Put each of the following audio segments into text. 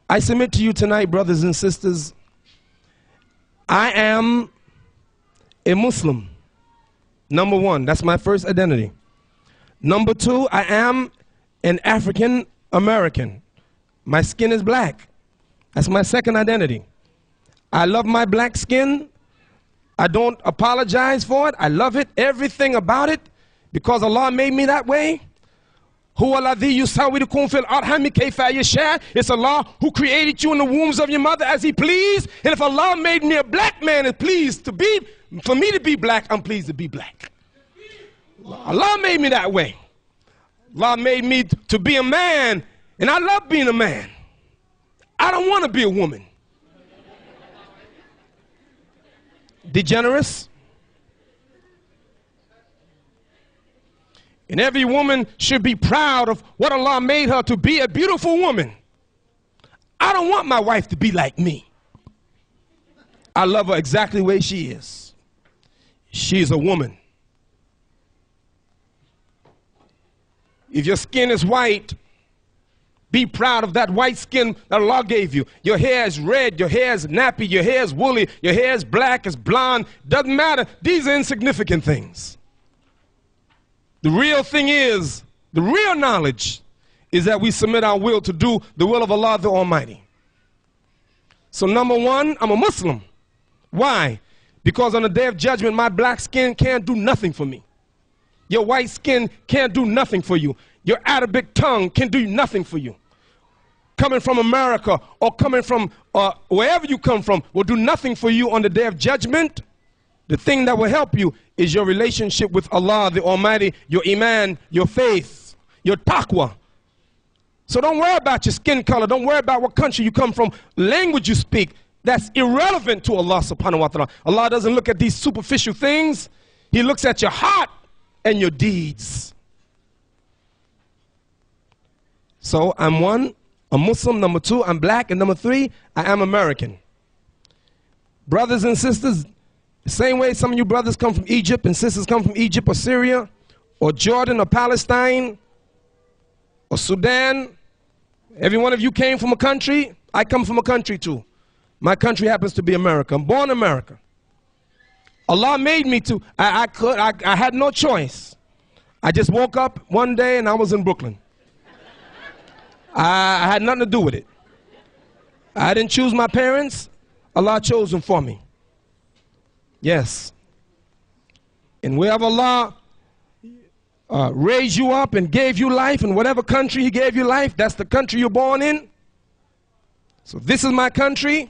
I submit to you tonight, brothers and sisters, I am a Muslim. Number one, that's my first identity. Number two, I am an African American. My skin is black. That's my second identity. I love my black skin. I don't apologize for it. I love it, everything about it, because Allah made me that way. It's Allah who created you in the wombs of your mother as He pleased. And if Allah made me a black man and pleased to be, for me to be black, I'm pleased to be black. Allah made me that way. Allah made me to be a man, and I love being a man. I don't want to be a woman. Degenerous. And every woman should be proud of what Allah made her to be, a beautiful woman. I don't want my wife to be like me. I love her exactly the way she is. She's a woman. If your skin is white, be proud of that white skin that Allah gave you. Your hair is red, your hair is nappy, your hair is woolly, your hair is black, it's blonde. Doesn't matter. These are insignificant things. The real thing is, the real knowledge is that we submit our will to do the will of Allah the Almighty. So number one, I'm a Muslim. Why? Because on the day of judgment, my black skin can't do nothing for me. Your white skin can't do nothing for you. Your Arabic tongue can do nothing for you. Coming from America or coming from wherever you come from will do nothing for you on the day of judgment. The thing that will help you is your relationship with Allah the Almighty, your iman, your faith, your taqwa. So don't worry about your skin color. Don't worry about what country you come from, language you speak. That's irrelevant to Allah subhanahu wa ta'ala. Allah doesn't look at these superficial things. He looks at your heart and your deeds. So I'm one, a Muslim. Number two, I'm black. And number three, I am American. Brothers and sisters, the same way some of you brothers come from Egypt and sisters come from Egypt or Syria or Jordan or Palestine or Sudan. Every one of you came from a country. I come from a country too. My country happens to be America. I'm born in America. Allah made me to. I had no choice. I just woke up one day and I was in Brooklyn. I had nothing to do with it. I didn't choose my parents. Allah chose them for me. Yes. And wherever Allah raised you up and gave you life, in whatever country He gave you life, that's the country you're born in. So this is my country.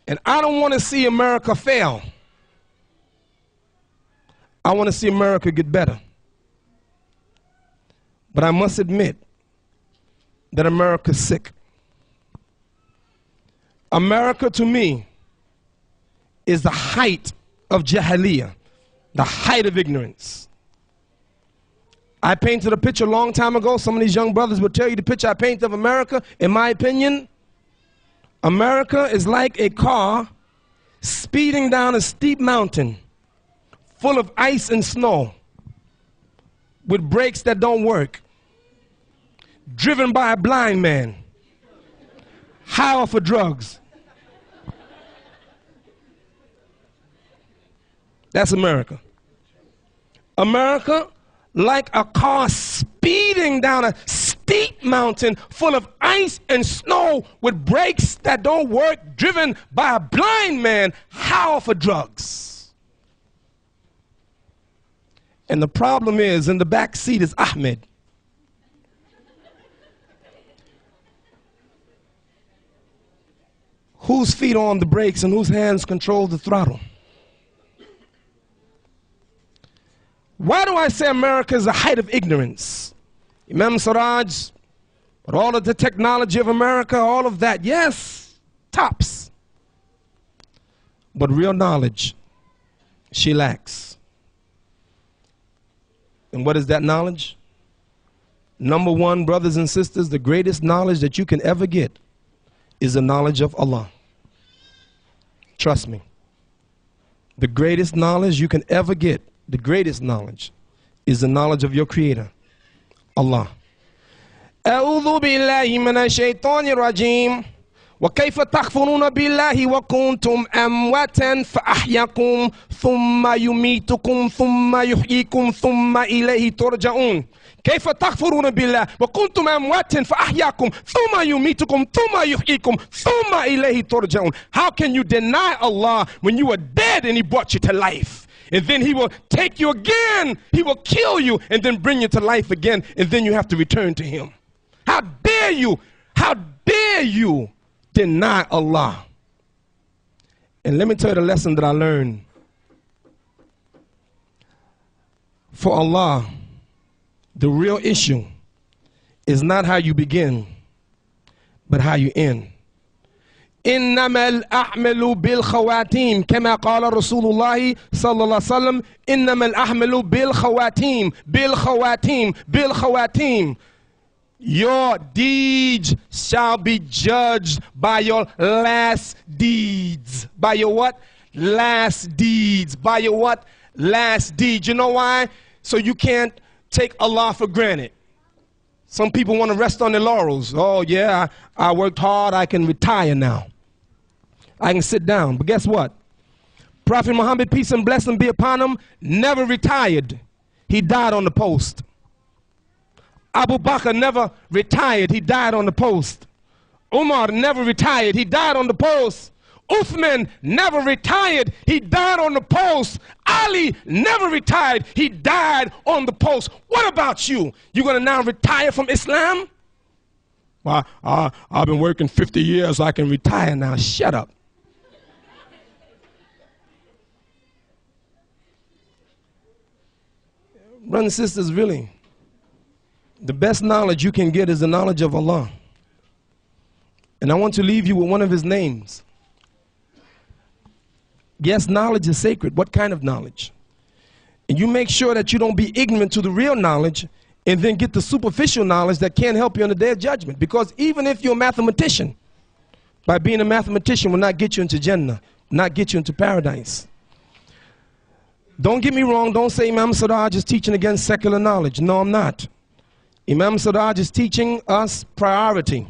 And I don't want to see America fail. I want to see America get better. But I must admit that America's sick. America, to me, is the height of jahiliyyah, the height of ignorance. I painted a picture a long time ago. Some of these young brothers will tell you the picture I painted of America. In my opinion, America is like a car speeding down a steep mountain full of ice and snow with brakes that don't work, driven by a blind man, high off of drugs. That's America. America, like a car speeding down a steep mountain full of ice and snow with brakes that don't work, driven by a blind man, high off of drugs. And the problem is, in the back seat is Ahmed. Whose feet are on the brakes and whose hands control the throttle? Why do I say America is the height of ignorance? Imam Siraj, but all of the technology of America, all of that, yes, tops. But real knowledge, she lacks. And what is that knowledge? Number one, brothers and sisters, the greatest knowledge that you can ever get is the knowledge of Allah. Trust me. The greatest knowledge you can ever get, the greatest knowledge, is the knowledge of your Creator, Allah. أعوذ بالله من الشيطان الرجيم وكيف تكفرون بالله وكنتم أمواتا فأحياكم ثم يميتكم ثم يحييكم ثم إليه ترجعون. كيف تكفرون بالله وكنتم أمواتا فأحياكم ثم يميتكم ثم يحييكم ثم إليه ترجعون. How can you deny Allah when you were dead and He brought you to life? And then He will take you again, He will kill you and then bring you to life again, and then you have to return to Him. How dare you? How dare you deny Allah? And let me tell you the lesson that I learned. For Allah, the real issue is not how you begin, but how you end. إنما الأعمال بالخواتيم كما قال رسول الله صلى الله عليه وسلم إنما الأعمال بالخواتيم بالخواتيم بالخواتيم. Your deeds shall be judged by your last deeds. By your what? Last deeds. By your what? Last deeds. You know why? So you can't take Allah for granted. Some people want to rest on their laurels. Oh yeah, I worked hard, I can retire now. I can sit down. But guess what? Prophet Muhammad, peace and blessing be upon him, never retired. He died on the post. Abu Bakr never retired. He died on the post. Umar never retired. He died on the post. Uthman never retired. He died on the post. Ali never retired. He died on the post. What about you? You going to now retire from Islam? Well, I've been working 50 years. I can retire now. Shut up. Brothers and sisters, really, the best knowledge you can get is the knowledge of Allah. And I want to leave you with one of His names. Yes, knowledge is sacred. What kind of knowledge? And you make sure that you don't be ignorant to the real knowledge and then get the superficial knowledge that can't help you on the day of judgment. Because even if you're a mathematician, by being a mathematician will not get you into Jannah, not get you into paradise. Don't get me wrong. Don't say Imam Siraj is teaching against secular knowledge. No, I'm not. Imam Siraj is teaching us priority.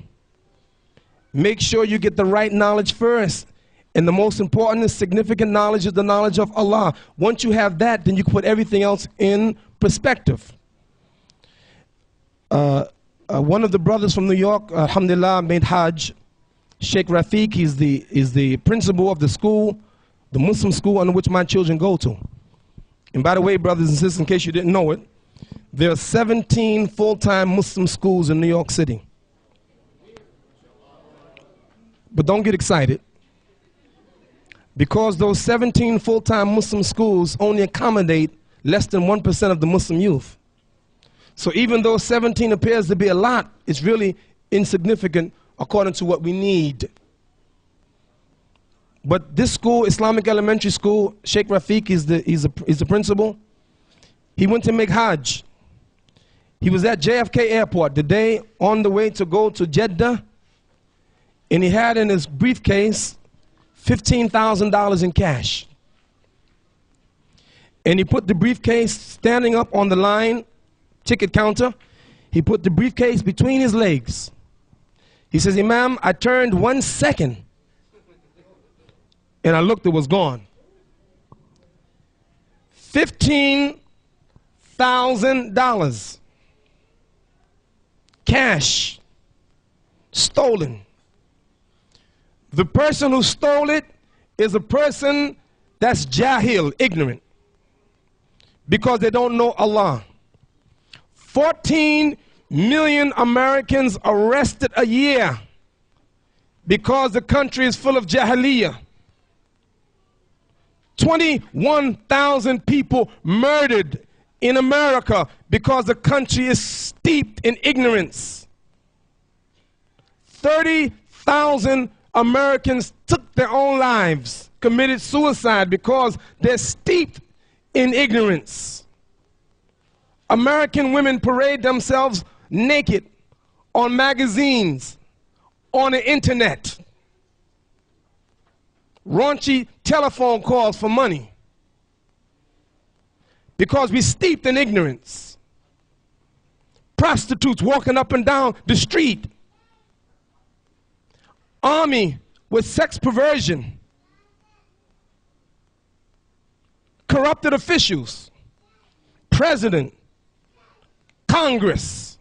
Make sure you get the right knowledge first. And the most important and significant knowledge is the knowledge of Allah. Once you have that, then you can put everything else in perspective. One of the brothers from New York, alhamdulillah, made Hajj. Sheikh Rafiq, he's the principal of the school, the Muslim school under which my children go to. And by the way, brothers and sisters, in case you didn't know it, there are 17 full-time Muslim schools in New York City. But don't get excited, because those 17 full-time Muslim schools only accommodate less than 1% of the Muslim youth. So even though 17 appears to be a lot, it's really insignificant according to what we need. But this school, Islamic Elementary School, Sheikh Rafiq is the principal. He went to make Hajj. He was at JFK Airport the day on the way to go to Jeddah, and he had in his briefcase $15,000 in cash. And he put the briefcase standing up on the line, ticket counter. He put the briefcase between his legs. He says, Imam, I turned 1 second, and I looked, it was gone. $15,000. Cash. Stolen. The person who stole it is a person that's jahil, ignorant, because they don't know Allah. 14 million Americans arrested a year because the country is full of jahiliyyah. 21,000 people murdered in America because the country is steeped in ignorance. 30,000 Americans took their own lives, committed suicide because they're steeped in ignorance. American women parade themselves naked on magazines, on the internet. Raunchy telephone calls for money because we're steeped in ignorance. prostitutes walking up and down the street, army with sex perversion, corrupted officials, president, Congress.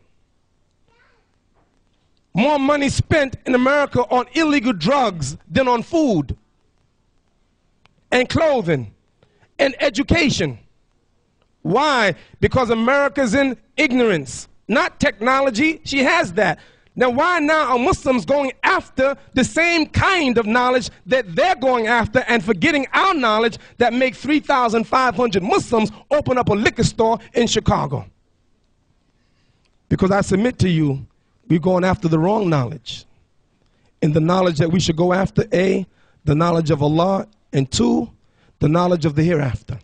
More money spent in America on illegal drugs than on food and clothing and education. Why? Because America's in ignorance, not technology. She has that. Now, why now are Muslims going after the same kind of knowledge that they're going after and forgetting our knowledge that make 3,500 Muslims open up a liquor store in Chicago? Because I submit to you, we're going after the wrong knowledge. And the knowledge that we should go after, A, the knowledge of Allah, and 2, the knowledge of the hereafter.